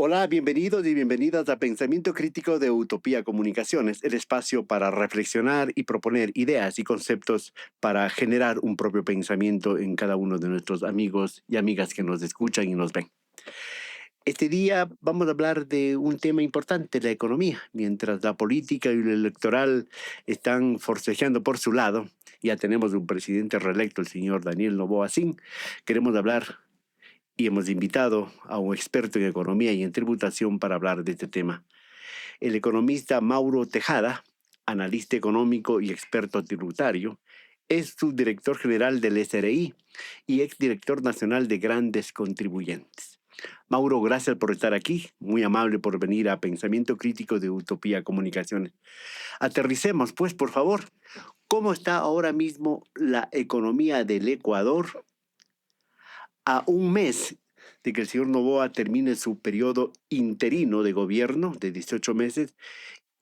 Hola, bienvenidos y bienvenidas a Pensamiento Crítico de Utopía Comunicaciones, el espacio para reflexionar y proponer ideas y conceptos para generar un propio pensamiento en cada uno de nuestros amigos y amigas que nos escuchan y nos ven. Este día vamos a hablar de un tema importante, la economía. Mientras la política y lo electoral están forcejeando por su lado, ya tenemos un presidente reelecto, el señor Daniel Noboa Sin, queremos hablar y hemos invitado a un experto en economía y en tributación para hablar de este tema. El economista Mauro Tejada, analista económico y experto tributario, es subdirector general del SRI y exdirector nacional de grandes contribuyentes. Mauro, gracias por estar aquí, muy amable por venir a Pensamiento Crítico de Utopía Comunicaciones. Aterricemos, pues, por favor, ¿cómo está ahora mismo la economía del Ecuador a un mes de que el señor Noboa termine su periodo interino de gobierno de 18 meses,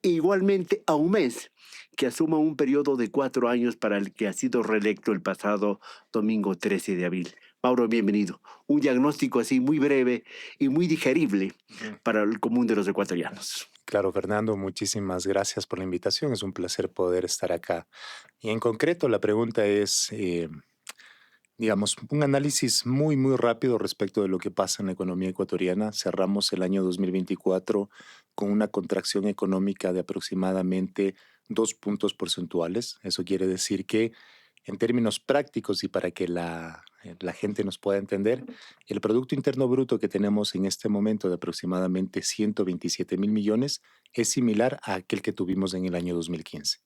e igualmente a un mes que asuma un periodo de 4 años para el que ha sido reelecto el pasado domingo 13 de abril? Mauro, bienvenido. Un diagnóstico así muy breve y muy digerible para el común de los ecuatorianos. Claro, Fernando, muchísimas gracias por la invitación. Es un placer poder estar acá. Y en concreto, la pregunta es, digamos, un análisis muy rápido respecto de lo que pasa en la economía ecuatoriana. Cerramos el año 2024 con una contracción económica de aproximadamente 2 puntos porcentuales. Eso quiere decir que en términos prácticos y para que la gente nos pueda entender, el Producto Interno Bruto que tenemos en este momento de aproximadamente 127.000 millones es similar a aquel que tuvimos en el año 2015.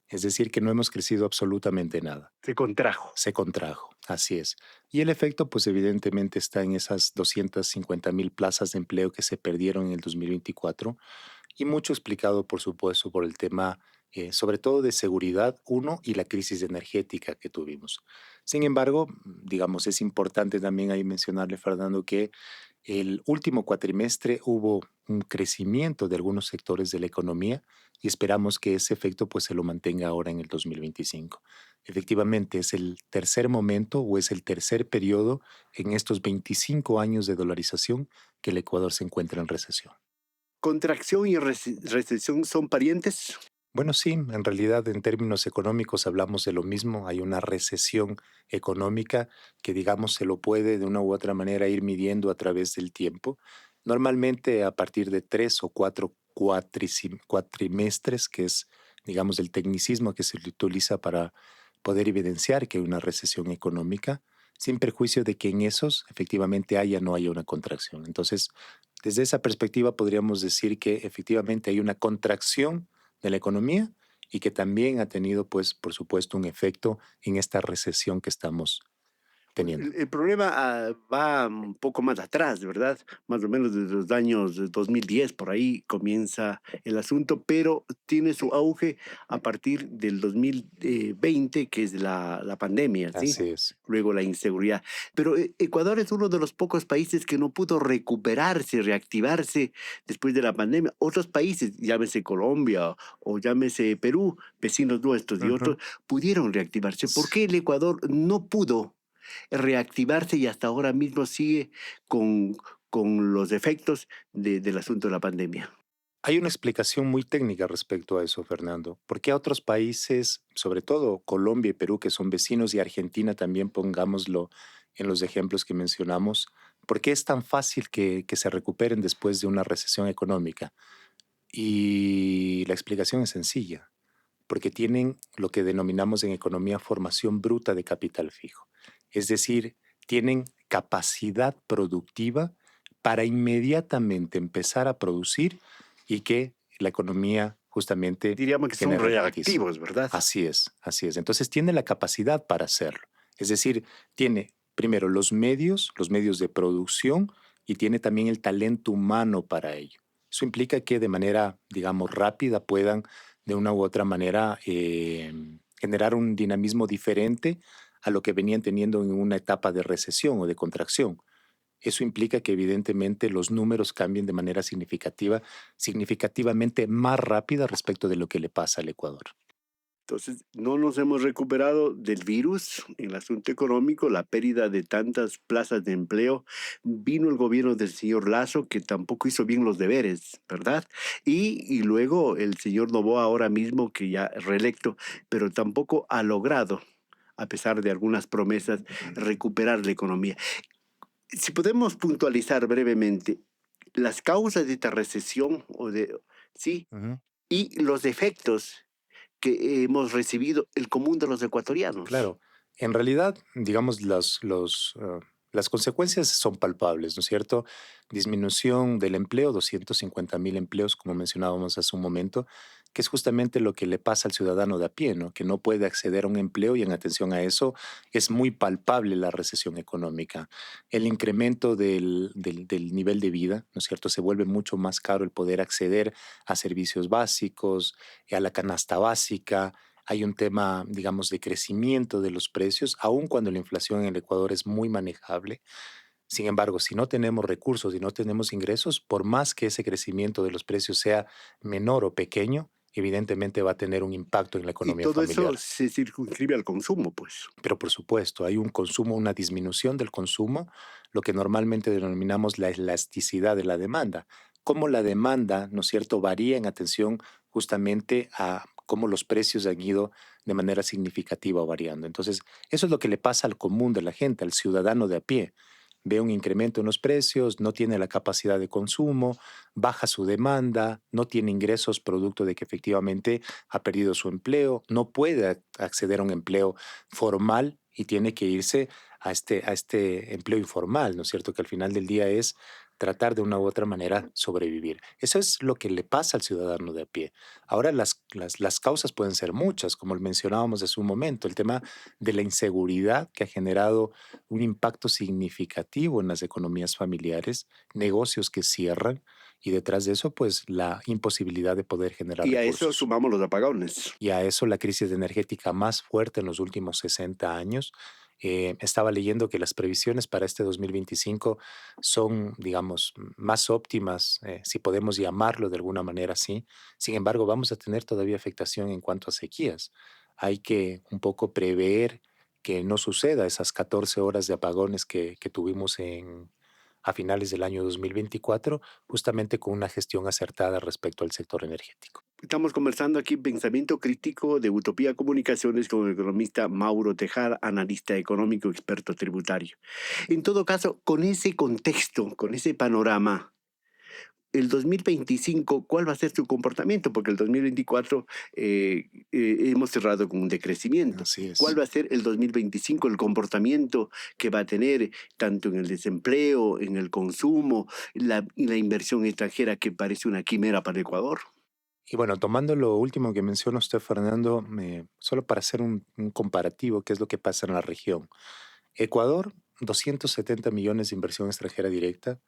Es decir, que no hemos crecido absolutamente nada. Se contrajo. Se contrajo, así es. Y el efecto, pues evidentemente está en esas 250.000 plazas de empleo que se perdieron en el 2024 y mucho explicado, por supuesto, por el tema, sobre todo de seguridad, uno, y la crisis energética que tuvimos. Sin embargo, digamos, es importante también ahí mencionarle, Fernando, que el último cuatrimestre hubo un crecimiento de algunos sectores de la economía y esperamos que ese efecto pues se lo mantenga ahora en el 2025. Efectivamente, es el tercer momento o es el tercer periodo en estos 25 años de dolarización que el Ecuador se encuentra en recesión. ¿Contracción y recesión son parientes? Bueno, sí, en realidad en términos económicos hablamos de lo mismo. Hay una recesión económica que, digamos, se lo puede de una u otra manera ir midiendo a través del tiempo. Normalmente a partir de 3 o 4 cuatrimestres, que es, digamos, el tecnicismo que se utiliza para poder evidenciar que hay una recesión económica, sin perjuicio de que en esos efectivamente haya o no haya una contracción. Entonces, desde esa perspectiva podríamos decir que efectivamente hay una contracción de la economía y que también ha tenido, pues, por supuesto, un efecto en esta recesión que estamos teniendo. El problema va un poco más atrás, ¿verdad? Más o menos desde los años de 2010, por ahí comienza el asunto, pero tiene su auge a partir del 2020, que es la pandemia, ¿sí? Así es. Luego la inseguridad. Pero Ecuador es uno de los pocos países que no pudo recuperarse, reactivarse después de la pandemia. Otros países, llámese Colombia o llámese Perú, vecinos nuestros y otros, Ujú. pudieron reactivarse. ¿Por S- qué el Ecuador no pudo reactivarse y hasta ahora mismo sigue con, con los efectos del asunto de la pandemia? Hay una explicación muy técnica respecto a eso, Fernando. ¿Por qué a otros países, sobre todo Colombia y Perú, que son vecinos, y Argentina también, pongámoslo en los ejemplos que mencionamos, por qué es tan fácil que se recuperen después de una recesión económica? Y la explicación es sencilla, porque tienen lo que denominamos en economía formación bruta de capital fijo. Es decir, tienen capacidad productiva para inmediatamente empezar a producir y que la economía justamente Diríamos que son genere beneficio. reactivos, ¿verdad? Así es, así es. Entonces tiene la capacidad para hacerlo. Es decir, tiene primero los medios de producción y tiene también el talento humano para ello. Eso implica que de manera, digamos, rápida puedan de una u otra manera generar un dinamismo diferente a lo que venían teniendo en una etapa de recesión o de contracción. Eso implica que evidentemente los números cambien de manera significativa, significativamente más rápida respecto de lo que le pasa al Ecuador. Entonces, no nos hemos recuperado del virus en el asunto económico, la pérdida de tantas plazas de empleo. Vino el gobierno del señor Lazo, que tampoco hizo bien los deberes, ¿verdad? Y luego el señor Noboa, ahora mismo, que ya es reelecto, pero tampoco ha logrado, a pesar de algunas promesas, recuperar la economía. Si podemos puntualizar brevemente las causas de esta recesión, sí, Ujú. y los efectos que hemos recibido el común de los ecuatorianos. Claro, en realidad, digamos, las consecuencias son palpables, ¿no es cierto? Disminución del empleo, 250.000 empleos, como mencionábamos hace un momento, que es justamente lo que le pasa al ciudadano de a pie, ¿no? Que no puede acceder a un empleo y en atención a eso es muy palpable la recesión económica. El incremento del nivel de vida, ¿no es cierto? Se vuelve mucho más caro el poder acceder a servicios básicos, a la canasta básica. Hay un tema, digamos, de crecimiento de los precios, aun cuando la inflación en el Ecuador es muy manejable. Sin embargo, si no tenemos recursos y no tenemos ingresos, por más que ese crecimiento de los precios sea menor o pequeño, evidentemente va a tener un impacto en la Y economía todo eso familiar. se circunscribe al consumo, pues. Pero por supuesto, hay un consumo, una disminución del consumo, lo que normalmente denominamos la elasticidad de la demanda. Cómo la demanda, ¿no es cierto?, varía en atención justamente a cómo los precios han ido de manera significativa variando. Entonces, eso es lo que le pasa al común de la gente, al ciudadano de a pie. Ve un incremento en los precios, no tiene la capacidad de consumo, baja su demanda, no tiene ingresos producto de que efectivamente ha perdido su empleo, no puede acceder a un empleo formal y tiene que irse a este empleo informal, ¿no es cierto? Que al final del día es tratar de una u otra manera sobrevivir. Eso es lo que le pasa al ciudadano de a pie. Ahora las causas pueden ser muchas, como mencionábamos hace un momento, el tema de la inseguridad que ha generado un impacto significativo en las economías familiares, negocios que cierran y detrás de eso, pues la imposibilidad de poder generar Y a eso recursos. sumamos los apagones. Y a eso la crisis energética más fuerte en los últimos 60 años. Estaba leyendo que las previsiones para este 2025 son, digamos, más óptimas, si podemos llamarlo de alguna manera así. Sin embargo, vamos a tener todavía afectación en cuanto a sequías. Hay que un poco prever que no suceda esas 14 horas de apagones que tuvimos a finales del año 2024, justamente con una gestión acertada respecto al sector energético. Estamos conversando aquí Pensamiento Crítico de Utopía Comunicaciones con el economista Mauro Tejada, analista económico, experto tributario. En todo caso, con ese contexto, con ese panorama, el 2025, ¿cuál va a ser su comportamiento? Porque el 2024 hemos cerrado con un decrecimiento. Así ¿Cuál es. va a ser el 2025, el comportamiento que va a tener tanto en el desempleo, en el consumo y la inversión extranjera que parece una quimera para Ecuador? Y bueno, tomando lo último que menciona usted, Fernando, solo para hacer un comparativo, ¿qué es lo que pasa en la región? Ecuador, 270 millones de inversión extranjera directa.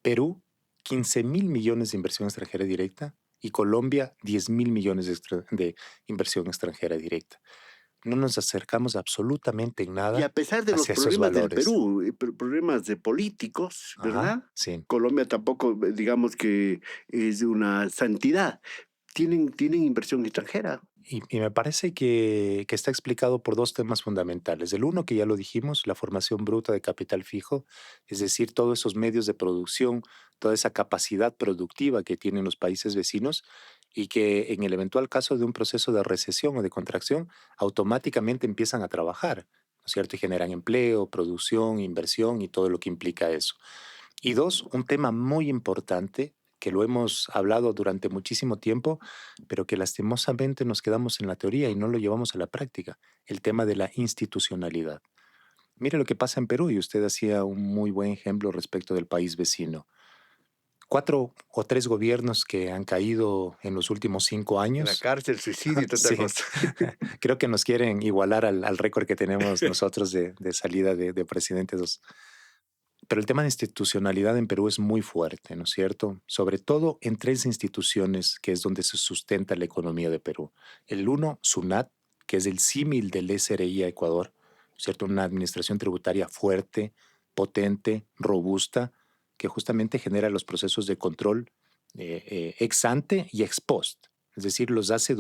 Perú, 15.000 millones de inversión extranjera directa. Y Colombia, 10.000 millones de inversión extranjera directa. No nos acercamos absolutamente en Y a nada pesar de los hacia esos problemas del valores. Perú, problemas de políticos, Ajá, ¿verdad? sí. Colombia tampoco, digamos que es una santidad. Tienen inversión extranjera. Y me parece que está explicado por dos temas fundamentales. El uno, que ya lo dijimos, la formación bruta de capital fijo, es decir, todos esos medios de producción, toda esa capacidad productiva que tienen los países vecinos y que en el eventual caso de un proceso de recesión o de contracción, automáticamente empiezan a trabajar, ¿no es cierto? Y generan empleo, producción, inversión y todo lo que implica eso. Y dos, un tema muy importante que lo hemos hablado durante muchísimo tiempo, pero que lastimosamente nos quedamos en la teoría y no lo llevamos a la práctica, el tema de la institucionalidad. Mire lo que pasa en Perú y usted hacía un muy buen ejemplo respecto del país vecino. 4 o 3 gobiernos que han caído en los últimos La años. cárcel, suicidio y tanta Sí, cosa. creo que nos quieren igualar al récord que tenemos nosotros de salida de presidentes. Pero el tema de institucionalidad en Perú es muy fuerte, ¿no es cierto? Sobre todo en 3 instituciones que es donde se sustenta la economía de Perú. El uno, SUNAT, que es el símil del SRI a Ecuador, ¿cierto? Una administración tributaria fuerte, potente, robusta, que justamente genera los procesos de control ex ante y ex post. Es decir, los hace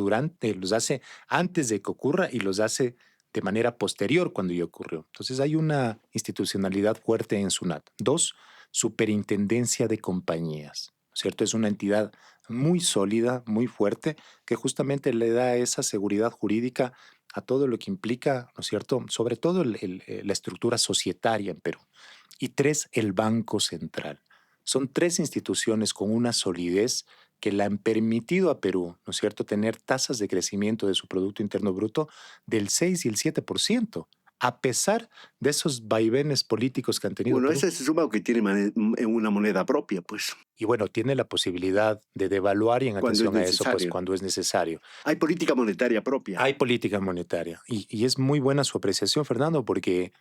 antes de que ocurra y los hace de manera posterior cuando ya ocurrió. Entonces hay una institucionalidad fuerte en SUNAT. Dos, superintendencia de compañías, ¿no es cierto? Es una entidad muy sólida, muy fuerte, que justamente le da esa seguridad jurídica a todo lo que implica, ¿no es cierto? Sobre todo la estructura societaria en Perú. Y tres, el Banco Central. Son tres instituciones con una solidez que le han permitido a Perú, ¿no es cierto?, tener tasas de crecimiento de su Producto Interno Bruto del 6 y el 7%, a pesar de esos vaivenes políticos que han tenido Bueno, Perú. ese se suma que tiene una moneda propia, pues, Y bueno, tiene la posibilidad de devaluar y en cuando es atención a eso, pues necesario. cuando es necesario. Hay política monetaria propia. Hay política monetaria y es muy buena su apreciación, Fernando, porque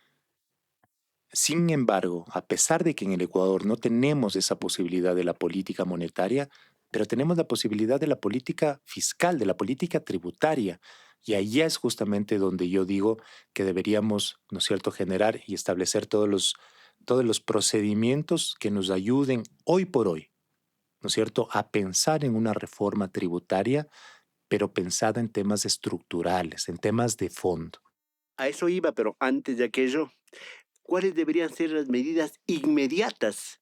sin embargo, a pesar de que en el Ecuador no tenemos esa posibilidad de la política monetaria, pero tenemos la posibilidad de la política fiscal, de la política tributaria. Y ahí es justamente donde yo digo que deberíamos, ¿no es cierto?, generar y establecer todos los procedimientos que nos ayuden hoy por hoy, ¿no es cierto?, a pensar en una reforma tributaria, pero pensada en temas estructurales, en temas de fondo. A eso iba, pero antes de aquello, ¿cuáles deberían ser las medidas inmediatas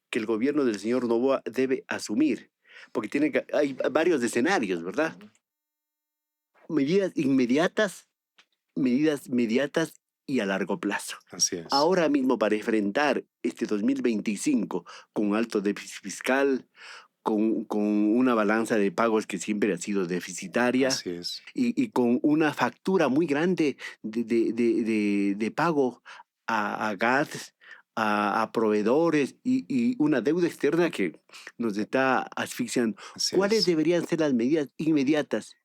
que el gobierno del señor Noboa debe asumir? Porque hay varios escenarios, ¿verdad? Medidas inmediatas, medidas mediatas y a largo plazo. Así es, Ahora mismo, para enfrentar este 2025 con alto déficit fiscal, con una balanza de pagos que siempre ha sido deficitaria así es, y con una factura muy grande de pago a gas, a proveedores y una deuda externa que nos está asfixiando. así ¿Cuáles es. deberían ser las medidas inmediatas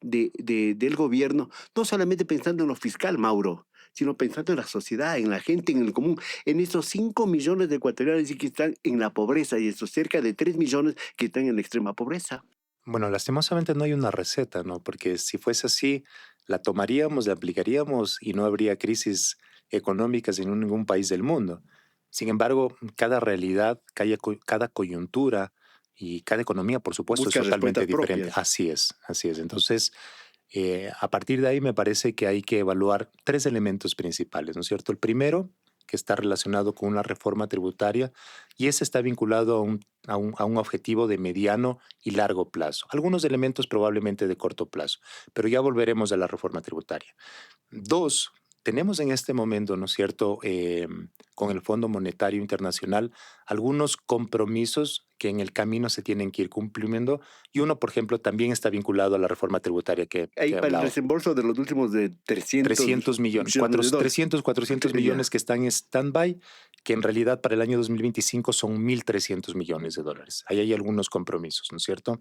del gobierno? No solamente pensando en lo fiscal, Mauro, sino pensando en la sociedad, en la gente, en el común, en esos 5 millones de ecuatorianos que están en la pobreza y esos cerca de 3 millones que están en la extrema pobreza. Bueno, lastimosamente no hay una receta, ¿no? Porque si fuese así, la tomaríamos, la aplicaríamos y no habría crisis económicas en ningún país del mundo. Sin embargo, cada realidad, cada coyuntura y cada economía, por supuesto, es Busca totalmente respuestas diferente. propias. Así es, así es. Entonces, a partir de ahí me parece que hay que evaluar tres elementos principales, ¿no es cierto? El primero, que está relacionado con una reforma tributaria, y ese está vinculado a un objetivo de mediano y largo plazo. Algunos elementos probablemente de corto plazo, pero ya volveremos a la reforma tributaria. Dos, tenemos en este momento, ¿no es cierto?, con el Fondo Monetario Internacional, algunos compromisos que en el camino se tienen que ir cumpliendo y uno, por ejemplo, también está vinculado a la reforma tributaria Ahí que para el hablaba. desembolso de los últimos de 300 300 millones, millones de dólares. 300, 400 Ya. millones que están en stand-by, que en realidad para el año 2025 son 1.300 millones de dólares. Ahí hay algunos compromisos, ¿no es cierto?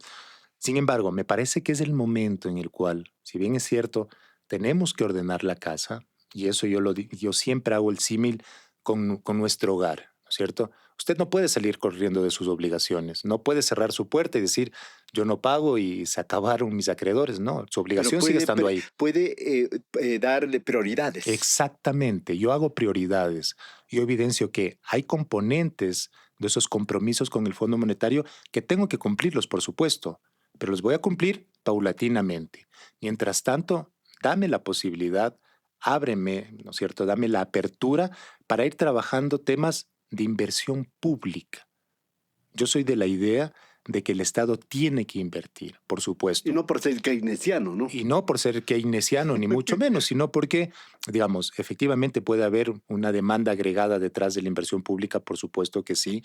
Sin embargo, me parece que es el momento en el cual, si bien es cierto, tenemos que ordenar la casa, y eso yo siempre hago el símil con nuestro hogar, ¿no es cierto? Usted no puede salir corriendo de sus obligaciones, no puede cerrar su puerta y decir, yo no pago y se acabaron mis acreedores, no, su Pero obligación sigue estando ahí. puede darle prioridades. Exactamente, yo hago prioridades. Yo evidencio que hay componentes de esos compromisos con el Fondo Monetario que tengo que cumplirlos, por supuesto, pero los voy a cumplir paulatinamente. Mientras tanto, dame la posibilidad, ábreme, ¿no es cierto? Dame la apertura para ir trabajando temas de inversión pública. Yo soy de la idea de que el Estado tiene que invertir, por Y supuesto, no por ser keynesiano, ¿no? y no por ser keynesiano, ni mucho menos, sino porque, digamos, efectivamente puede haber una demanda agregada detrás de la inversión pública, por supuesto que sí.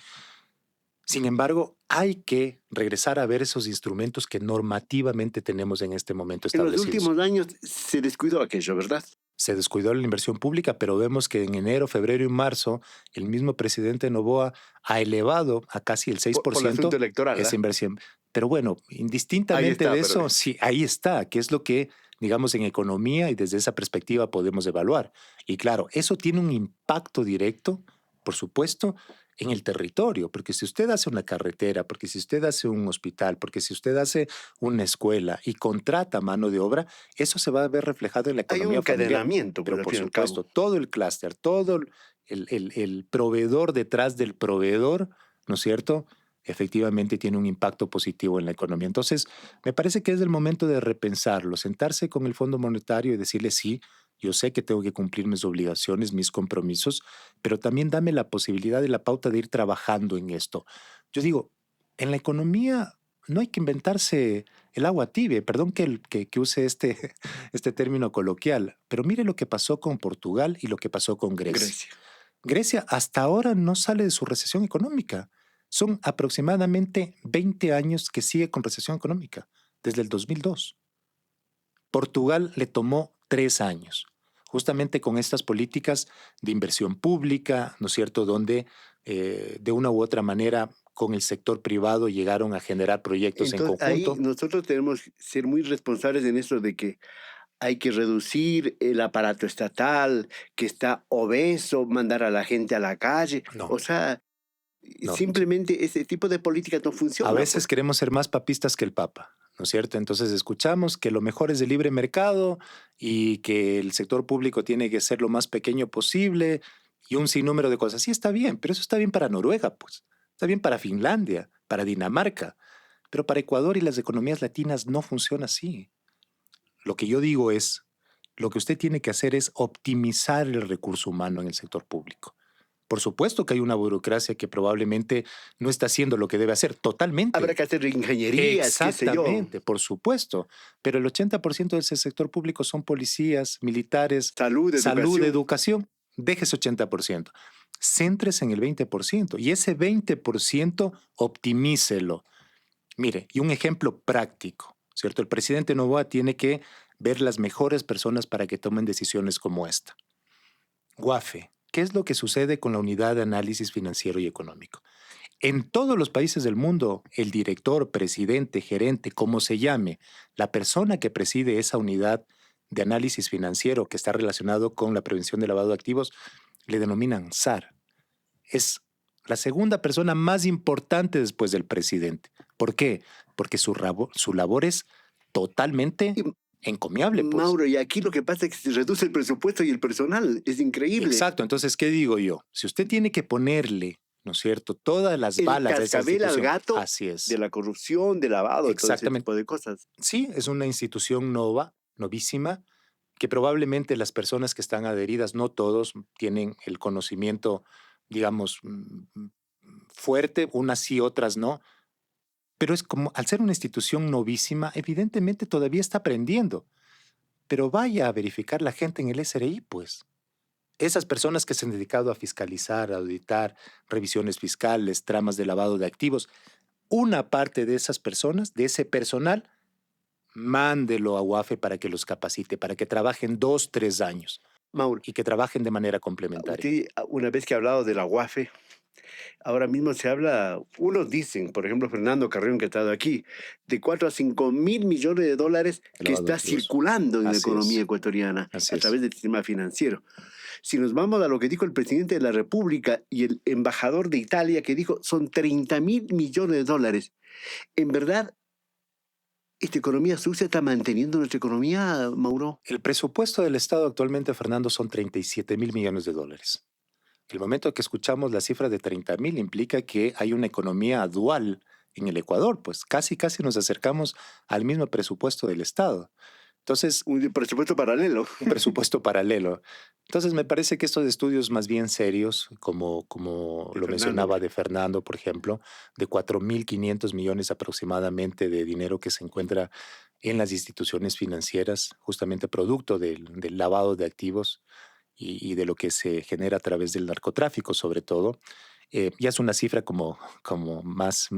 Sin embargo, hay que regresar a ver esos instrumentos que normativamente tenemos en este momento En los establecidos. últimos años se descuidó aquello, ¿verdad? Se descuidó la inversión pública, pero vemos que en enero, febrero y marzo el mismo presidente Noboa ha elevado a casi el seis por Por el asunto ciento electoral, esa ¿ah? inversión. Pero bueno, Ahí indistintamente está, de pero eso, sí, ahí está, que es lo que, digamos, en economía y desde esa perspectiva podemos evaluar. Y claro, eso tiene un impacto directo, por supuesto, en el territorio, porque si usted hace una carretera, porque si usted hace un hospital, porque si usted hace una escuela y contrata mano de obra, eso se va a ver reflejado en la hay un economía familiar. encadenamiento, pues Pero al por fin y al cabo. supuesto, todo el clúster, todo el proveedor detrás del proveedor, ¿no es cierto? efectivamente tiene un impacto positivo en la economía. Entonces, me parece que es el momento de repensarlo, sentarse con el Fondo Monetario y decirle, sí, yo sé que tengo que cumplir mis obligaciones, mis compromisos, pero también dame la posibilidad y la pauta de ir trabajando en esto. Yo digo, en la economía no hay que inventarse el agua tibia, perdón que use este término coloquial, pero mire lo que pasó con Portugal y lo que pasó con Grecia. Grecia. Grecia hasta ahora no sale de su recesión económica. Son aproximadamente 20 años que sigue con recesión económica, desde el 2002. Portugal le tomó 3 años, justamente con estas políticas de inversión pública, ¿no es cierto?, donde de una u otra manera con el sector privado llegaron a generar proyectos en Entonces, ahí conjunto. nosotros tenemos que ser muy responsables en eso de que hay que reducir el aparato estatal, que está obeso, mandar a la gente a la calle. No, O sea, no. simplemente ese tipo de política no A funciona, veces pues. queremos ser más papistas que el Papa, ¿no es cierto? Entonces escuchamos que lo mejor es el libre mercado y que el sector público tiene que ser lo más pequeño posible y un sinnúmero de cosas. Sí, está bien, pero eso está bien para Noruega, pues. Está bien para Finlandia, para Dinamarca, pero para Ecuador y las economías latinas no funciona así. Lo que yo digo es, lo que usted tiene que hacer es optimizar el recurso humano en el sector público. Por supuesto que hay una burocracia que probablemente no está haciendo lo que debe hacer Habrá totalmente. que hacer ingenierías, qué sé yo, Exactamente, por supuesto. Pero el 80% de ese sector público son policías, militares, salud, salud, educación. educación. Deje ese 80%. Céntrese en el 20% y ese 20% optimícelo. Mire, y un ejemplo práctico, ¿cierto? El presidente Noboa tiene que ver las mejores personas para que tomen decisiones como esta. GUAFE, ¿qué es lo que sucede con la unidad de análisis financiero y económico? En todos los países del mundo, el director, presidente, gerente, como se llame, la persona que preside esa unidad de análisis financiero que está relacionado con la prevención del lavado de activos, le denominan SAR. Es la segunda persona más importante después del presidente. ¿Por qué? Porque su labor es totalmente Y, encomiable, pues. Mauro, y aquí lo que pasa es que se reduce el presupuesto y el personal. Es increíble. Exacto. Entonces, ¿qué digo yo? Si usted tiene que ponerle, ¿no es cierto?, todas las El balas a esa cascabel al institución. gato Así de es. la corrupción, de lavado, todo ese Exactamente. tipo de cosas. Sí, es una institución nova, novísima, que probablemente las personas que están adheridas, no todos tienen el conocimiento, digamos, fuerte, unas sí, otras no, pero es como, al ser una institución novísima, evidentemente todavía está aprendiendo, pero vaya a verificar la gente en el SRI, pues. Esas personas que se han dedicado a fiscalizar, a auditar, revisiones fiscales, tramas de lavado de activos, una parte de esas personas, de ese personal, mándelo a UAFE para que los capacite, para que trabajen 2, 3 años Mauro, y que trabajen de manera complementaria. usted una vez que ha hablado de la UAFE, ahora mismo se habla, unos dicen, por ejemplo, Fernando Carrión, que ha estado aquí, de 4 a 5 mil millones de dólares El que lavado de está activos. circulando en la Así economía es, ecuatoriana así a es. través del sistema financiero. Si nos vamos a lo que dijo el presidente de la República y el embajador de Italia, que dijo son 30 mil millones de dólares, en verdad, ¿esta economía sucia está manteniendo nuestra economía, Mauro? El presupuesto del Estado actualmente, Fernando, son 37.000 millones de dólares. El momento que escuchamos la cifra de 30.000 implica que hay una economía dual en el Ecuador, pues casi nos acercamos al mismo presupuesto del Estado. Entonces, Un presupuesto paralelo. un presupuesto paralelo. Entonces, me parece que estos estudios más bien serios, como De lo Fernando. mencionaba de Fernando, por ejemplo, de 4.500 millones aproximadamente de dinero que se encuentra en las instituciones financieras, justamente producto del lavado de activos y de lo que se genera a través del narcotráfico, sobre todo, ya es una cifra como más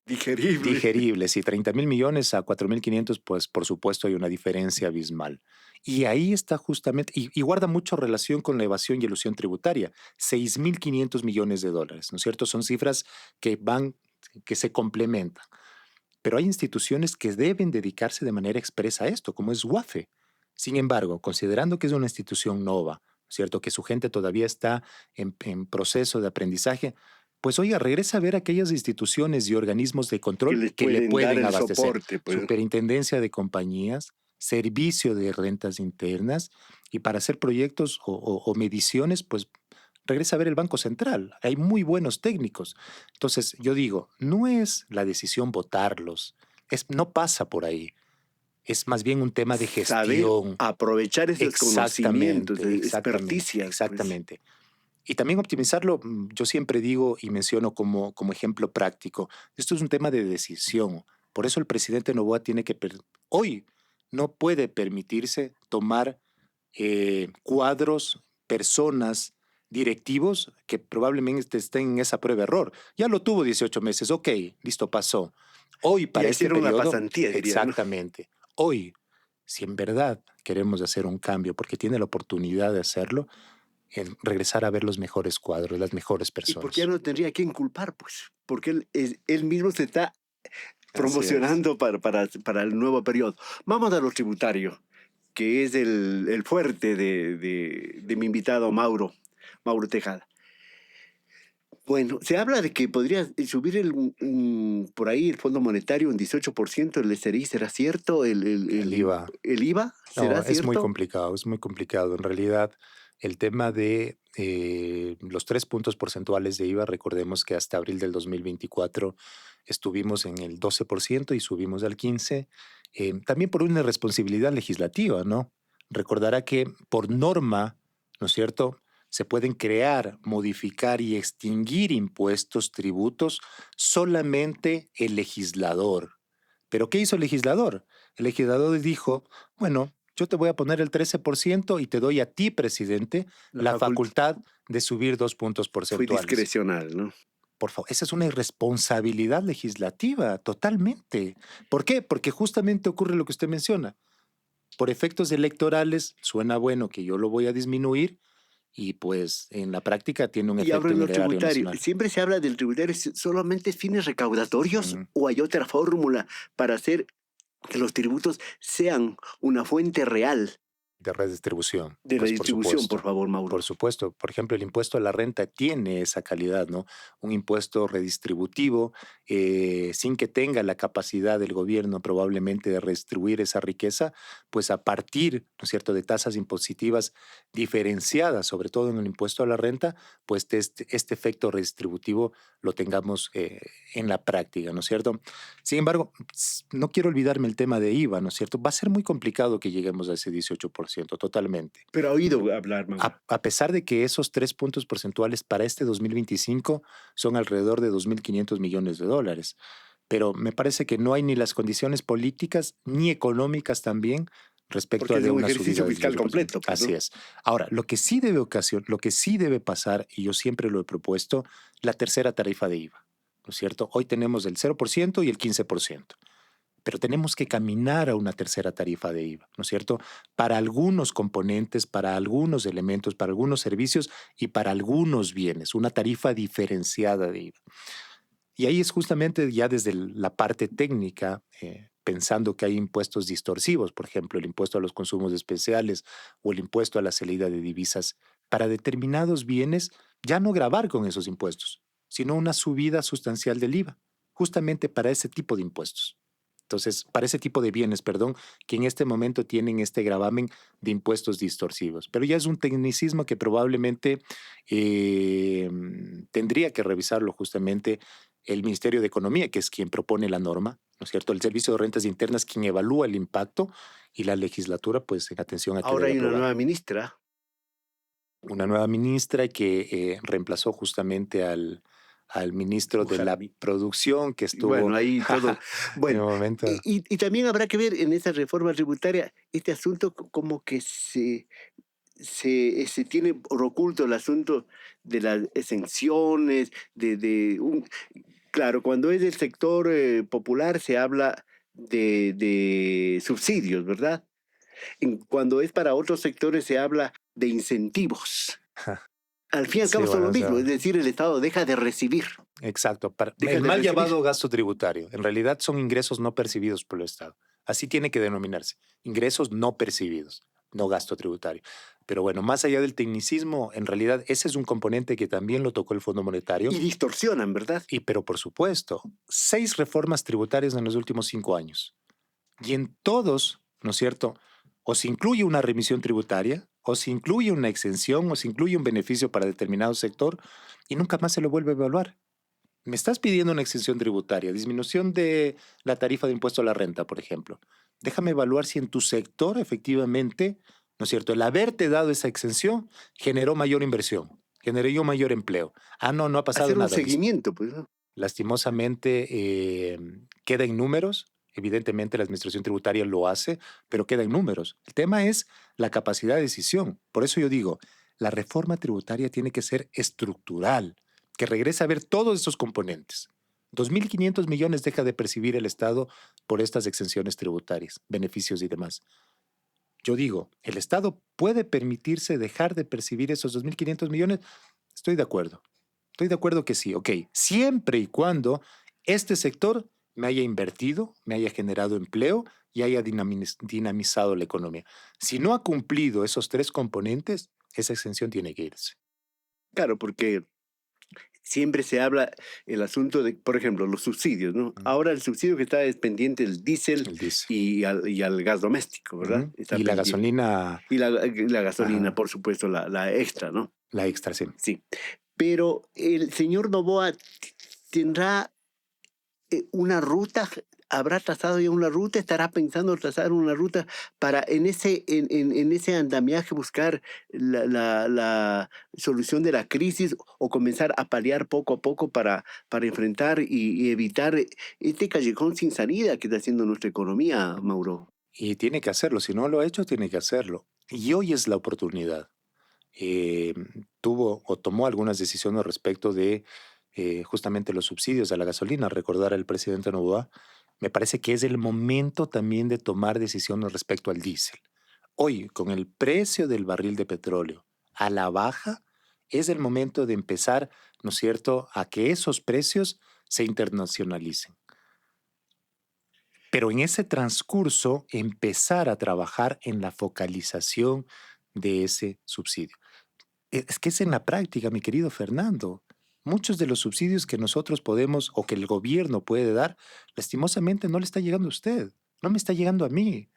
Digerible. digerible. Si 30.000 millones a 4.500, pues por supuesto hay una diferencia abismal. Y ahí está justamente, y guarda mucho relación con la evasión y elusión tributaria, 6.500 millones de dólares, ¿no es cierto? Son cifras que se complementan. Pero hay instituciones que deben dedicarse de manera expresa a esto, como es WAFE. Sin embargo, considerando que es una institución nova, ¿cierto? Que su gente todavía está en proceso de aprendizaje, pues oiga, regresa a ver aquellas instituciones y organismos de Que control les que le pueden dar pueden el abastecer. soporte, pues. Superintendencia de compañías, servicio de rentas internas y para hacer proyectos o mediciones, pues regresa a ver el Banco Central. Hay muy buenos técnicos. Entonces, yo digo, no es la decisión votarlos, no pasa por ahí. Es más bien un tema de Saber gestión. aprovechar esos conocimientos, Exactamente, exactamente, experticias, pues. exactamente. Y también optimizarlo, yo siempre digo y menciono como ejemplo práctico, esto es un tema de decisión. Por eso el presidente Noboa tiene que, hoy no puede permitirse tomar cuadros, personas, directivos que probablemente estén en esa prueba de error. Ya lo tuvo 18 meses, ok, listo, pasó. Hoy, Y para este hacer una periodo, pasantía, diría, ¿no? exactamente. Hoy, si en verdad queremos hacer un cambio, porque tiene la oportunidad de hacerlo, en regresar a ver los mejores cuadros, las mejores ¿Y por qué ya personas. no tendría que inculpar, pues? Porque él mismo se está Así es. promocionando para el nuevo periodo. Vamos a lo tributario, que es el fuerte de mi invitado Mauro Tejada. Bueno, se habla de que podría subir por ahí el Fondo Monetario un 18%, el SRI, ¿será cierto? El IVA. El IVA, ¿será No, es muy cierto? complicado, es muy complicado. En realidad, el tema de los 3 puntos porcentuales de IVA, recordemos que hasta abril del 2024 estuvimos en el 12% y subimos al 15%, también por una responsabilidad legislativa, ¿no? Recordará que por norma, ¿no es cierto? Se pueden crear, modificar y extinguir impuestos, tributos, solamente el legislador. ¿Pero qué hizo el legislador? El legislador dijo, bueno, yo te voy a poner el 13% y te doy a ti, presidente, La la facultad facultad de subir 2 puntos fue porcentuales. discrecional, ¿no? Por favor, esa es una irresponsabilidad legislativa, totalmente. ¿Por qué? Porque justamente ocurre lo que usted menciona. Por efectos electorales, suena bueno que yo lo voy a disminuir y pues en la práctica tiene un Y ahora efecto en en lo el erario tributario, nacional. ¿siempre se habla del tributario solamente fines recaudatorios Ujú. o hay otra fórmula para hacer que los tributos sean una fuente real De redistribución, de la pues por distribución, por supuesto. favor, Mauro? Por supuesto. Por ejemplo, el impuesto a la renta tiene esa calidad, ¿no? Un impuesto redistributivo, sin que tenga la capacidad del gobierno probablemente de redistribuir esa riqueza, pues a partir, ¿no es cierto?, de tasas impositivas diferenciadas, sobre todo en el impuesto a la renta, pues este efecto redistributivo lo tengamos en la práctica, ¿no es cierto? Sin embargo, no quiero olvidarme el tema de IVA, ¿no es cierto? Va a ser muy complicado que lleguemos a ese 18%, totalmente. Pero ha oído hablar, Mauro. A pesar de que esos 3 puntos porcentuales para este 2025 son alrededor de 2.500 millones de dólares. Pero me parece que no hay ni las condiciones políticas ni económicas también respecto Porque a es de un una ejercicio subida del fiscal 18%. completo, pues, Así ¿no? es. Ahora, lo que sí debe pasar, y yo siempre lo he propuesto, la tercera tarifa de IVA, ¿no es cierto? Hoy tenemos el 0% y el 15%, pero tenemos que caminar a una tercera tarifa de IVA, ¿no es cierto? Para algunos componentes, para algunos elementos, para algunos servicios y para algunos bienes, una tarifa diferenciada de IVA. Y ahí es justamente ya desde la parte técnica, pensando que hay impuestos distorsivos, por ejemplo, el impuesto a los consumos especiales o el impuesto a la salida de divisas, para determinados bienes ya no gravar con esos impuestos, sino una subida sustancial del IVA, justamente para ese tipo de impuestos. Entonces, para ese tipo de bienes, perdón, que en este momento tienen este gravamen de impuestos distorsivos. Pero ya es un tecnicismo que probablemente tendría que revisarlo justamente el Ministerio de Economía, que es quien propone la norma, ¿no es cierto? El Servicio de Rentas Internas, quien evalúa el impacto y la legislatura, pues en atención a que Ahora debe hay una nueva aprobarlo. ministra. Una nueva ministra que reemplazó justamente al ministro de Ojalá. la producción que Y bueno, estuvo ahí todo. en Bueno, un momento. y también habrá que ver en esa reforma tributaria este asunto como que se tiene por oculto el asunto de las exenciones, claro, cuando es del sector popular se habla de subsidios, ¿verdad? Cuando es para otros sectores se habla de incentivos. Al fin y al Sí, cabo son bueno, lo o mismo, sea, es decir, el Estado deja de recibir, exacto. deja El de mal recibir. llamado gasto tributario, en realidad son ingresos no percibidos por el Estado. Así tiene que denominarse. Ingresos no percibidos, no gasto tributario. Pero bueno, más allá del tecnicismo, en realidad ese es un componente que también lo tocó el Fondo Monetario. Y distorsionan, ¿verdad? Pero por supuesto, 6 reformas tributarias en los últimos 5 años. Y en todos, ¿no es cierto? O se incluye una remisión tributaria, o se incluye una exención o se incluye un beneficio para determinado sector y nunca más se lo vuelve a evaluar. Me estás pidiendo una exención tributaria, disminución de la tarifa de impuesto a la renta, por ejemplo. Déjame evaluar si en tu sector efectivamente, ¿no es cierto? El haberte dado esa exención generó mayor inversión, generó mayor empleo. Ah, no, no ha pasado Hacer un nada. seguimiento, pues, ¿no? Lastimosamente, queda en números. Evidentemente la administración tributaria lo hace, pero queda en números. El tema es la capacidad de decisión. Por eso yo digo, la reforma tributaria tiene que ser estructural, que regrese a ver todos esos componentes. 2.500 millones deja de percibir el Estado por estas exenciones tributarias, beneficios y demás. Yo digo, ¿el Estado puede permitirse dejar de percibir esos 2.500 millones? Estoy de acuerdo. Estoy de acuerdo que sí, ok, siempre y cuando este sector me haya invertido, me haya generado empleo y haya dinamizado la economía. Si no ha cumplido esos tres componentes, esa exención tiene que irse. Claro, porque siempre se habla el asunto de, por ejemplo, los subsidios, ¿no? Mm. Ahora el subsidio que está es pendiente el diésel El diésel. y al gas doméstico, ¿verdad? Ujú. Está Y la pendiente. gasolina, Y la gasolina, ajá, por supuesto, la extra, ¿no? la extra, sí. Sí. Pero el señor Novoa tendrá una ruta, habrá trazado ya una ruta, estará pensando trazar una ruta para en ese andamiaje buscar la solución de la crisis o comenzar a paliar poco a poco para enfrentar y evitar este callejón sin salida que está haciendo nuestra economía, Mauro. Y tiene que hacerlo. Si no lo ha hecho, tiene que hacerlo. Y hoy es la oportunidad. eh, Tuvo o tomó algunas decisiones respecto de justamente los subsidios a la gasolina. Recordar al presidente Noboa, me parece que es el momento también de tomar decisiones respecto al diésel. Hoy, con el precio del barril de petróleo a la baja, es el momento de empezar, ¿no es cierto?, a que esos precios se internacionalicen. Pero en ese transcurso, empezar a trabajar en la focalización de ese subsidio. Es que es en la práctica, mi querido Fernando. Muchos de los subsidios que nosotros podemos o que el gobierno puede dar, lastimosamente no le está llegando a usted, no me está llegando a mí,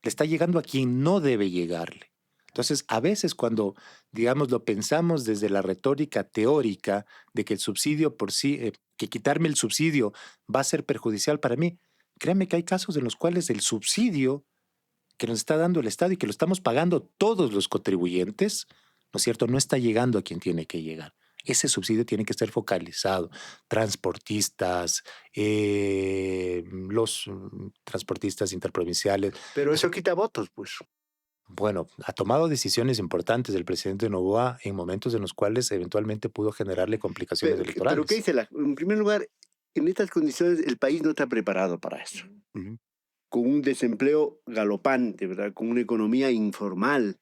le está llegando a quien no debe llegarle. Entonces, a veces cuando, digamos, lo pensamos desde la retórica teórica de que el subsidio por sí, que quitarme el subsidio va a ser perjudicial para mí, créame que hay casos en los cuales el subsidio que nos está dando el Estado y que lo estamos pagando todos los contribuyentes, ¿no es cierto?, no está llegando a quien tiene que llegar. Ese subsidio tiene que ser focalizado. Transportistas, los transportistas interprovinciales. Pero eso Eso, quita votos, pues. bueno, ha tomado decisiones importantes el presidente Novoa en momentos en los cuales eventualmente pudo generarle complicaciones Pero ¿qué electorales. dice en primer lugar, en estas condiciones el país no está preparado para eso, Ujú. con un desempleo galopante, ¿verdad? Con una economía informal,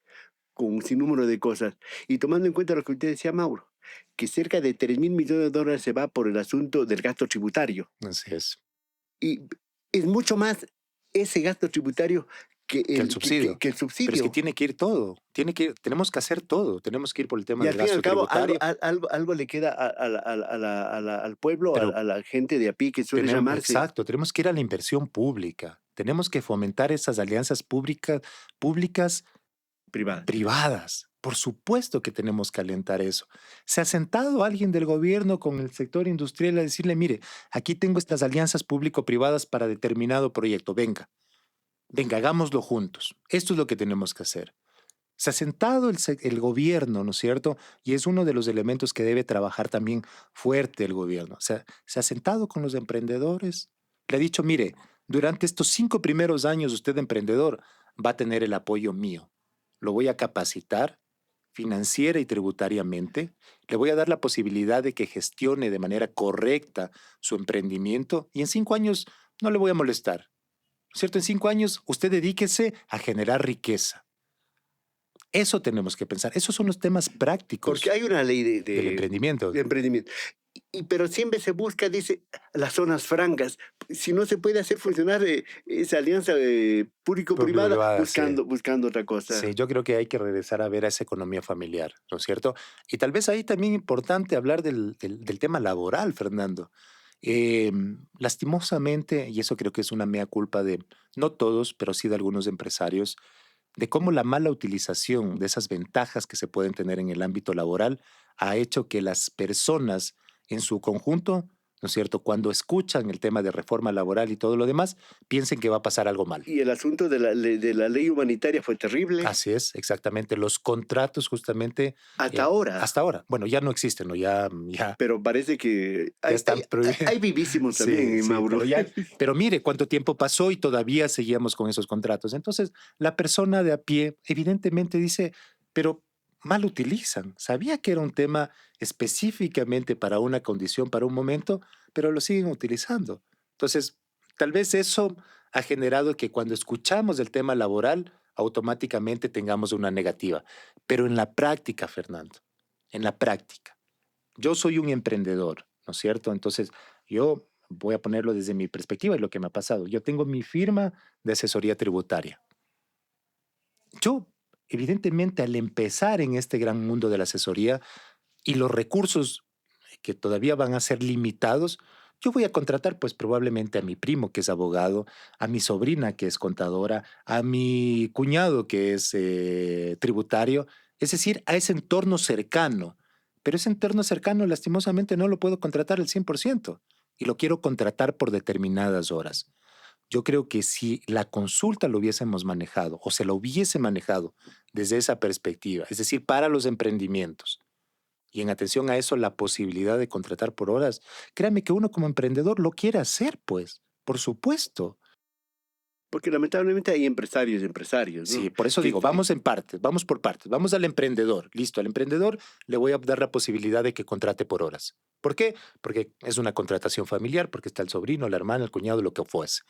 con un sinnúmero de cosas. Y tomando en cuenta lo que usted decía, Mauro, que cerca de 3.000 millones de dólares se va por el asunto del gasto tributario. Así es. Y es mucho más ese gasto tributario que Que el el, que, que- subsidio. que el Pero es que subsidio. tiene que ir todo. Tenemos que hacer todo. Tenemos que ir por el tema Y al del fin y al gasto cabo, algo, tributario. algo le queda al pueblo, Pero a la gente de a pie que suele llamarse exacto, tenemos que ir a la inversión pública. Tenemos que fomentar esas alianzas públicas privada. privadas. Por supuesto que tenemos que alentar eso. ¿Se ha sentado alguien del gobierno con el sector industrial a decirle, mire, aquí tengo estas alianzas público-privadas para determinado proyecto? Venga, venga, hagámoslo juntos. Esto es lo que tenemos que hacer. Se ha sentado el gobierno, ¿no es cierto? Y es uno de los elementos que debe trabajar también fuerte el gobierno. O sea, se ha sentado con los emprendedores. Le ha dicho, mire, durante estos 5 primeros años usted emprendedor va a tener el apoyo mío. Lo voy a capacitar financiera y tributariamente. Le voy a dar la posibilidad de que gestione de manera correcta su emprendimiento y en 5 años no le voy a molestar. ¿No es cierto? En 5 años usted dedíquese a generar riqueza. Eso tenemos que pensar. Esos son los temas Porque prácticos hay una ley del emprendimiento. de emprendimiento. Pero siempre se busca, dice, las zonas francas. Si no se puede hacer funcionar esa alianza público-privada, Privada, sí. buscando otra Sí, cosa. yo creo que hay que regresar a ver a esa economía familiar, ¿no es cierto? Y tal vez ahí también importante hablar del tema laboral, Fernando. Lastimosamente, y eso creo que es una mea culpa de, no todos, pero sí de algunos empresarios, de cómo la mala utilización de esas ventajas que se pueden tener en el ámbito laboral ha hecho que las personas en su conjunto, ¿no es cierto?, cuando escuchan el tema de reforma laboral y todo lo demás, piensen que va a pasar algo mal. Y el asunto de de la ley humanitaria fue terrible Así es, exactamente. Los contratos justamente, hasta ahora. hasta ahora, bueno, ya no existen, ¿no? Ya, Pero parece que ya están prohibidos. hay vivísimos también, Sí, sí, Mauro. pero mire cuánto tiempo pasó y todavía seguíamos con esos contratos. Entonces, la persona de a pie evidentemente dice, pero mal utilizan. Sabía que era un tema específicamente para una condición, para un momento, pero lo siguen utilizando. Entonces, tal vez eso ha generado que cuando escuchamos el tema laboral, automáticamente tengamos una negativa. Pero en la práctica, Fernando, en la práctica, yo soy un emprendedor, ¿no es cierto? Entonces, yo voy a ponerlo desde mi perspectiva y lo que me ha pasado. Yo tengo mi firma de asesoría tributaria. Yo, evidentemente, al empezar en este gran mundo de la asesoría y los recursos que todavía van a ser limitados, yo voy a contratar pues probablemente a mi primo que es abogado, a mi sobrina que es contadora, a mi cuñado que es tributario, es decir, a ese entorno cercano. Pero ese entorno cercano lastimosamente no lo puedo contratar al 100% y lo quiero contratar por determinadas horas. Yo creo que si la consulta lo hubiésemos manejado o se lo hubiese manejado desde esa perspectiva, es decir, para los emprendimientos, y en atención a eso, la posibilidad de contratar por horas. Créame que uno como emprendedor lo quiere hacer, pues, por supuesto. Porque lamentablemente hay empresarios y empresarios, Sí, ¿no? por eso digo, vamos en partes, vamos por partes. Vamos al emprendedor. Listo, al emprendedor le voy a dar la posibilidad de que contrate por horas. ¿Por qué? Porque es una contratación familiar, porque está el sobrino, la hermana, el cuñado, lo que fuese.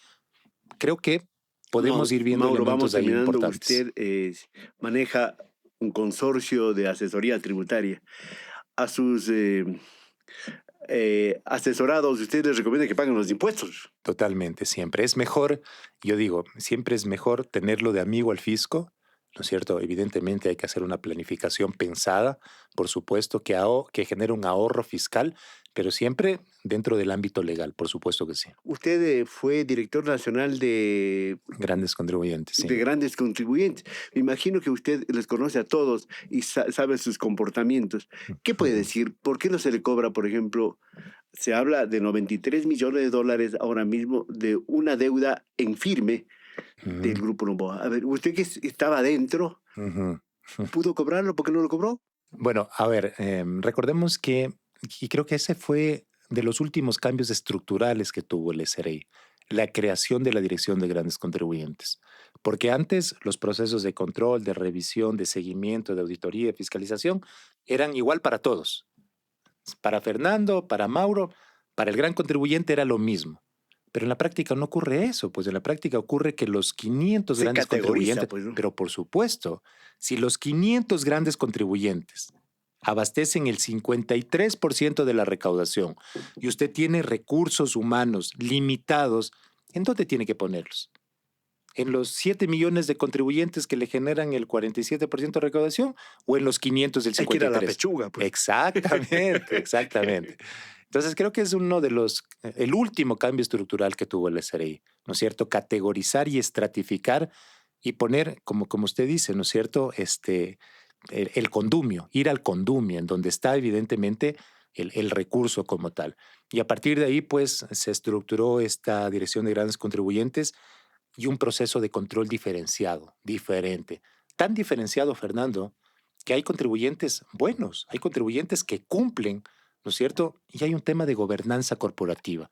Creo que No, podemos ir viendo Mauro, vamos elementos ahí terminando. importantes. Usted maneja un consorcio de asesoría tributaria. A sus asesorados, usted les recomienda que paguen los impuestos. Totalmente, siempre. Es mejor, yo digo, siempre es mejor tenerlo de amigo al fisco, ¿no es cierto? Evidentemente hay que hacer una planificación pensada, por supuesto, que genere un ahorro fiscal, pero siempre dentro del ámbito legal, por supuesto que sí. Usted fue director nacional Grandes contribuyentes, sí. de grandes contribuyentes. Me imagino que usted les conoce a todos y sabe sus comportamientos. ¿Qué puede Ujú, decir? ¿Por qué no se le cobra, por ejemplo, se habla de 93 millones de dólares ahora mismo de una deuda en firme del ujú, Grupo Novoa? A ver, usted que estaba adentro, ujú. ¿pudo cobrarlo? ¿Por qué no lo cobró? Bueno, a ver, recordemos que, y creo que ese fue de los últimos cambios estructurales que tuvo el SRI, la creación de la Dirección de Grandes Contribuyentes. Porque antes los procesos de control, de revisión, de seguimiento, de auditoría, de fiscalización eran igual para todos. Para Fernando, para Mauro, para el gran contribuyente era lo mismo. Pero en la práctica no ocurre eso, pues en la práctica ocurre que los 500 Se grandes categoriza, contribuyentes, pues, ¿no? pero por supuesto, si los 500 grandes contribuyentes abastecen el 53% de la recaudación y usted tiene recursos humanos limitados, ¿en dónde tiene que ponerlos? ¿En los 7 millones de contribuyentes que le generan el 47% de recaudación o en los 500 del Hay que ir a la 53? pechuga, pues. Exactamente, exactamente. Entonces creo que es uno de el último cambio estructural que tuvo el SRI, ¿no es cierto? Categorizar y estratificar y poner, como usted dice, ¿no es cierto? El condumio, ir al condumio, en donde está evidentemente el recurso como tal. Y a partir de ahí, pues, se estructuró esta dirección de grandes contribuyentes y un proceso de control diferenciado, diferente. Tan diferenciado, Fernando, que hay contribuyentes buenos, hay contribuyentes que cumplen, ¿no es cierto? Y hay un tema de gobernanza corporativa.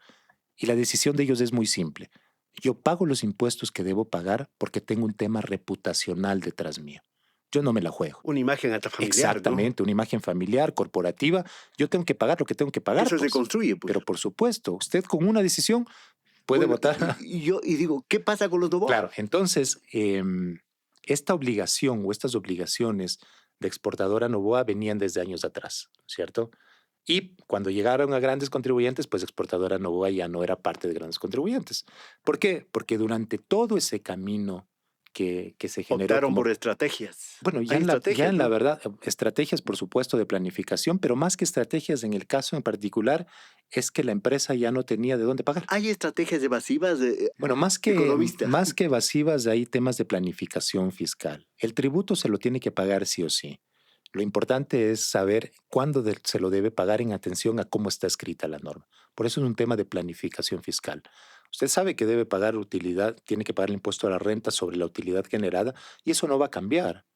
Y la decisión de ellos es muy simple. Yo pago los impuestos que debo pagar porque tengo un tema reputacional detrás mío. Yo no me la juego. Una imagen hasta familiar, ¿no? Exactamente, una imagen familiar, corporativa. Yo tengo que pagar lo que tengo que pagar, Eso se pues. construye, pues. Pero por supuesto, usted con una decisión puede Bueno, votar. y yo y digo, ¿qué pasa con los Novoa? Claro, entonces, esta obligación o estas obligaciones de exportadora Novoa venían desde años atrás, ¿cierto? Y cuando llegaron a grandes contribuyentes, pues exportadora Novoa ya no era parte de grandes contribuyentes. ¿Por qué? Porque durante todo ese camino que se generó Optaron por como, estrategias. bueno, Hay ya estrategias, en la ¿no? verdad, estrategias, por supuesto, de planificación, pero más que estrategias en el caso en particular, es que la empresa ya no tenía de dónde pagar. Hay estrategias evasivas, Bueno, economista. más que evasivas, hay temas de planificación fiscal. El tributo se lo tiene que pagar sí o sí. Lo importante es saber cuándo se lo debe pagar en atención a cómo está escrita la norma. Por eso es un tema de planificación fiscal. Usted sabe que debe pagar utilidad, tiene que pagar el impuesto a la renta sobre la utilidad generada y eso no va a cambiar.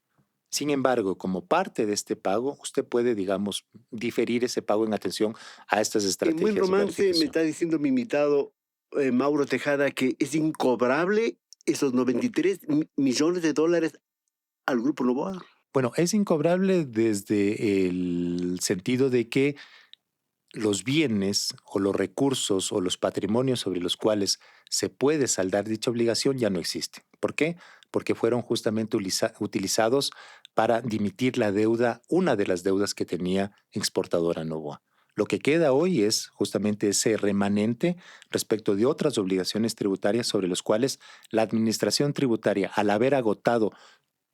Sin embargo, como parte de este pago, usted puede, digamos, diferir ese pago en atención a estas En Buen estrategias de Romance me planificación. está diciendo mi invitado Mauro Tejada que es incobrable esos 93 millones de dólares al Grupo Novoa. Bueno, es incobrable desde el sentido de que los bienes o los recursos o los patrimonios sobre los cuales se puede saldar dicha obligación ya no existen. ¿Por qué? Porque fueron justamente utilizados para dimitir la deuda, una de las deudas que tenía exportadora Novoa. Lo que queda hoy es justamente ese remanente respecto de otras obligaciones tributarias sobre los cuales la administración tributaria, al haber agotado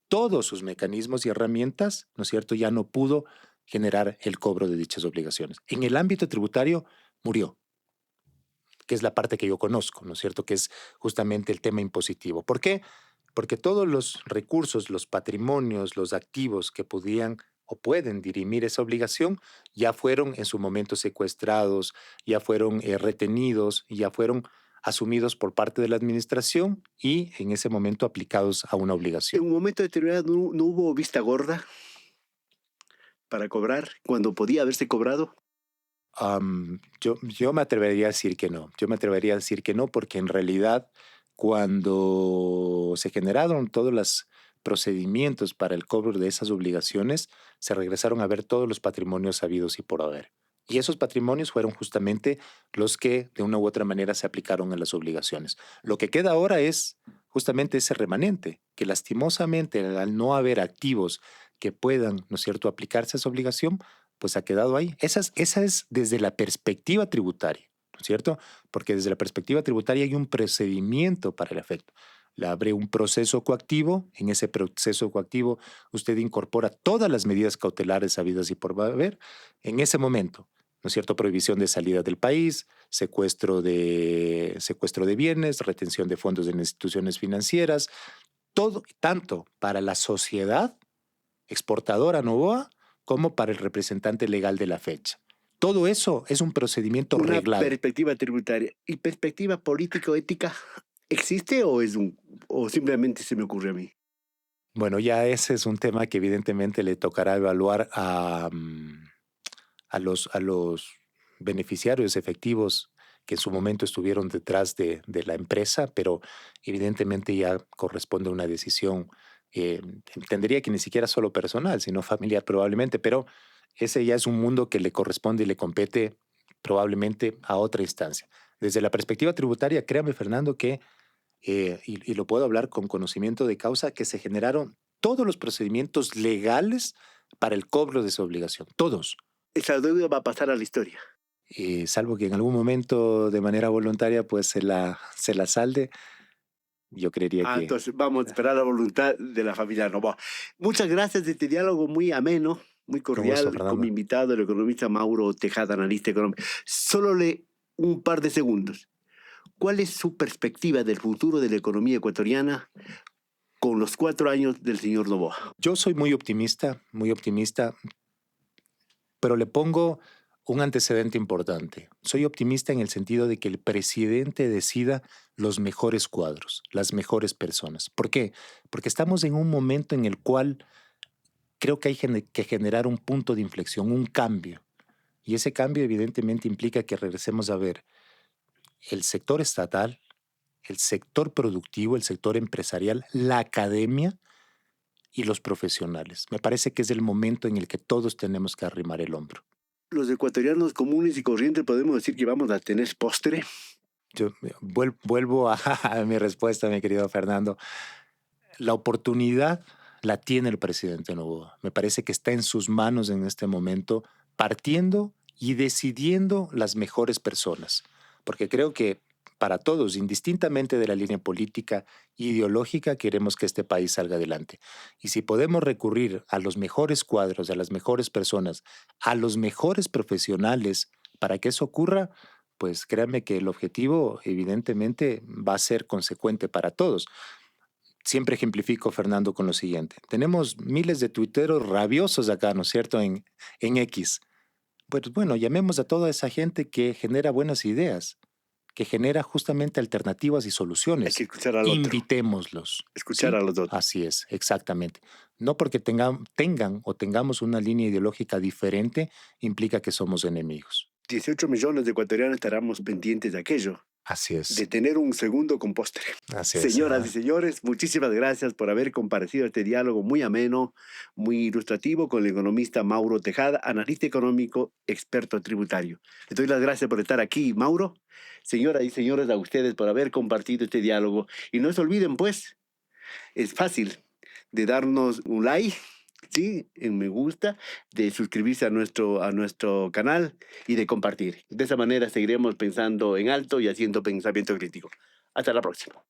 todos sus mecanismos y herramientas, ¿no es cierto?, ya no pudo generar el cobro de dichas obligaciones. En el ámbito tributario murió, que es la parte que yo conozco, ¿no es cierto?, que es justamente el tema impositivo. ¿Por qué? Porque todos los recursos, los patrimonios, los activos que podían o pueden dirimir esa obligación ya fueron en su momento secuestrados, ya fueron retenidos, ya fueron asumidos por parte de la administración y en ese momento aplicados a una En obligación. un momento determinado no hubo vista gorda para cobrar cuando podía haberse cobrado. Yo me atrevería a decir que no. Yo me atrevería a decir que no porque en realidad cuando se generaron todos los procedimientos para el cobro de esas obligaciones, se regresaron a ver todos los patrimonios habidos y por haber. Y esos patrimonios fueron justamente los que de una u otra manera se aplicaron a las obligaciones. Lo que queda ahora es justamente ese remanente, que lastimosamente al no haber activos que puedan, ¿no es cierto?, aplicarse a esa obligación, pues ha quedado ahí. Esa es desde la perspectiva tributaria, ¿no es cierto? Porque desde la perspectiva tributaria hay un procedimiento para el efecto. Le abre un proceso coactivo, en ese proceso coactivo usted incorpora todas las medidas cautelares habidas y por haber. En ese momento, ¿no es cierto? Prohibición de salida del país, secuestro de bienes, retención de fondos en instituciones financieras, todo, tanto para la sociedad exportadora Novoa como para el representante legal de la fecha. Todo eso es un procedimiento Una reglado. perspectiva tributaria y perspectiva político-ética, ¿existe o simplemente se me ocurre a mí? Bueno, ya ese es un tema que evidentemente le tocará evaluar a los beneficiarios efectivos que en su momento estuvieron detrás de la empresa, pero evidentemente ya corresponde una decisión, entendería que ni siquiera solo personal, sino familiar probablemente, pero ese ya es un mundo que le corresponde y le compete probablemente a otra instancia. Desde la perspectiva tributaria, créame, Fernando, que, y lo puedo hablar con conocimiento de causa, que se generaron todos los procedimientos legales para el cobro de esa obligación, todos. Esa deuda va a pasar a la historia. Salvo que en algún momento de manera voluntaria pues se la salde, yo creería que Entonces vamos a esperar la voluntad de la familia Novoa. Muchas gracias de este diálogo muy ameno, muy con gusto, cordial, con mi Fernando. invitado, el economista Mauro Tejada, analista económico. Solo le un par de segundos. ¿Cuál es su perspectiva del futuro de la economía ecuatoriana con los 4 años del señor Novoa? Yo soy muy optimista, pero le pongo un antecedente importante. Soy optimista en el sentido de que el presidente decida los mejores cuadros, las mejores personas. ¿Por qué? Porque estamos en un momento en el cual creo que hay que generar un punto de inflexión, un cambio. Y ese cambio evidentemente implica que regresemos a ver el sector estatal, el sector productivo, el sector empresarial, la academia y los profesionales. Me parece que es el momento en el que todos tenemos que arrimar el hombro. Los ecuatorianos comunes y corrientes podemos decir que vamos a tener postre. Yo vuelvo a, a mi respuesta, mi querido Fernando. La oportunidad la tiene el presidente Noboa. Me parece que está en sus manos en este momento, partiendo y decidiendo las mejores personas. Porque creo que para todos, indistintamente de la línea política, ideológica, queremos que este país salga adelante. Y si podemos recurrir a los mejores cuadros, a las mejores personas, a los mejores profesionales para que eso ocurra, pues créanme que el objetivo evidentemente va a ser consecuente para todos. Siempre ejemplifico, Fernando, con lo siguiente. Tenemos miles de tuiteros rabiosos acá, ¿no es cierto?, en X. Pues bueno, llamemos a toda esa gente que genera buenas ideas, que genera justamente alternativas y Hay que soluciones. escuchar al otro, Invitémoslos, escuchar ¿sí? a los otros. Así es, exactamente. No porque tengan o tengamos una línea ideológica diferente, implica que somos enemigos. 18 millones de ecuatorianos estaremos pendientes de aquello, Así de es, tener un segundo con postre. así es. Señoras y señores, muchísimas gracias por haber comparecido este diálogo muy ameno, muy ilustrativo con el economista Mauro Tejada, analista económico, experto tributario. Les doy las gracias por estar aquí, Mauro. Señoras y señores, a ustedes por haber compartido este diálogo. Y no se olviden, pues, es fácil de darnos un like, ¿sí? En me gusta, de suscribirse a nuestro canal y de compartir. De esa manera seguiremos pensando en alto y haciendo pensamiento crítico. Hasta la próxima.